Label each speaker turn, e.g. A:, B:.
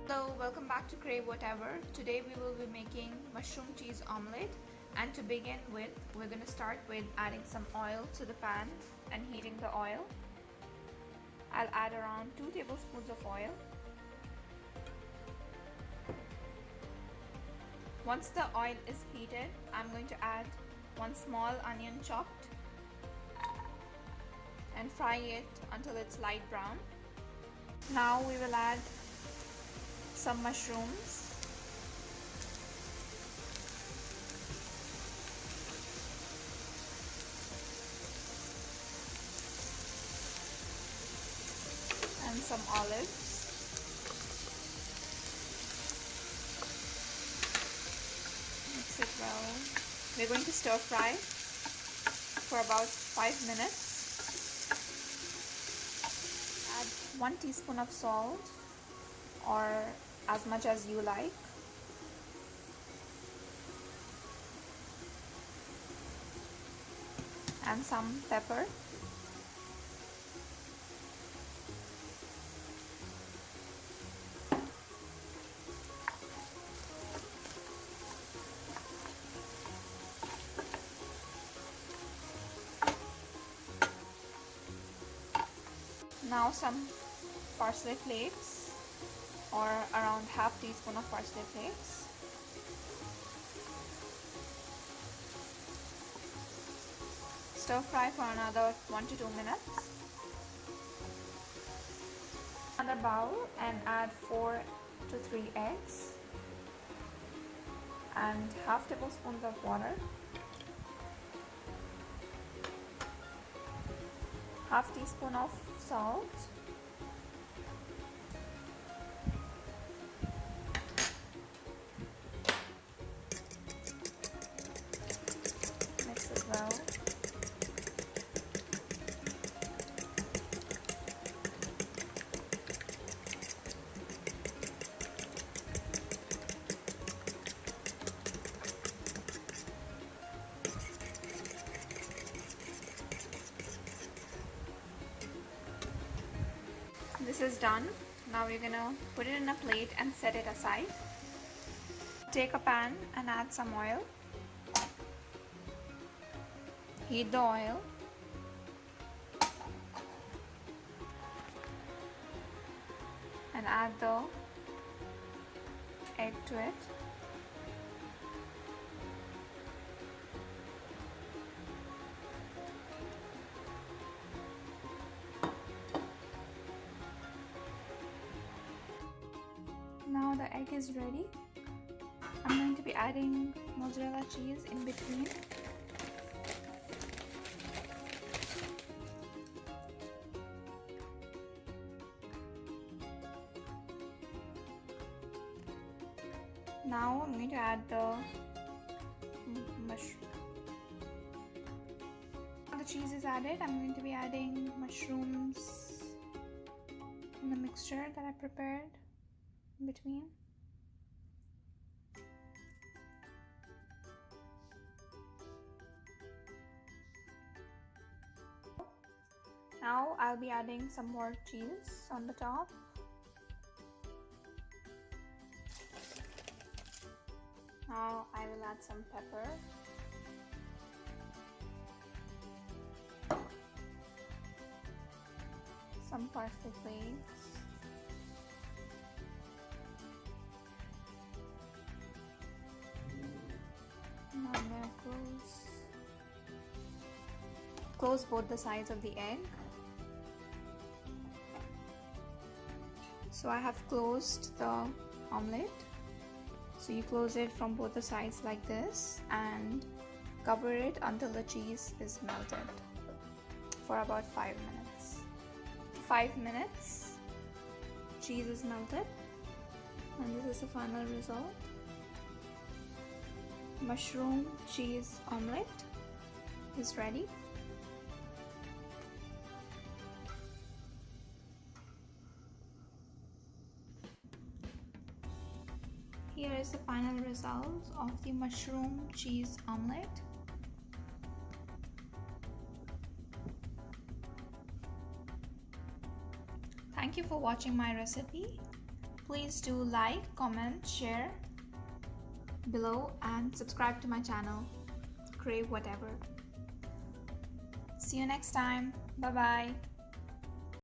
A: Hello, welcome back to Crave Whatever. Today we will be making mushroom cheese omelette, and to begin with we're going to start with adding some oil to the pan and heating the oil. I'll add around 2 tablespoons of oil. Once the oil is heated, I'm going to add 1 small onion chopped and fry it until it's light brown. Now we will add some mushrooms. And some olives. Mix it well. We're going to stir fry for about 5 minutes. Add 1 teaspoon of salt, or as much as you like. And some pepper. Now some parsley flakes, or around half teaspoon of parsley flakes. Stir fry for another 1 to 2 minutes. Another bowl and add 4 to 3 eggs and half tablespoon of water, half teaspoon of salt, mix it well. This is done. Now we're gonna put it in a plate and set it aside. Take a pan and add some oil. Heat the oil. And add the egg to it. Now the egg is ready. I'm going to be adding mozzarella cheese in between. Now I'm going to add the mushroom. Now the cheese is added, I'm going to be adding mushrooms in the mixture that I prepared in between. Now I'll be adding some more cheese on the top. Now I will add some pepper. Some parsley flakes. Now I'm going to close both the sides of the egg. So I have closed the omelette. So you close it from both the sides like this and cover it until the cheese is melted for about 5 minutes. 5 minutes, cheese is melted, and this is the final result. Mushroom cheese omelette is ready. Here is the final result of the mushroom cheese omelette. Thank you for watching my recipe. Please do like, comment, share below and subscribe to my channel. Crave whatever. See you next time. Bye bye.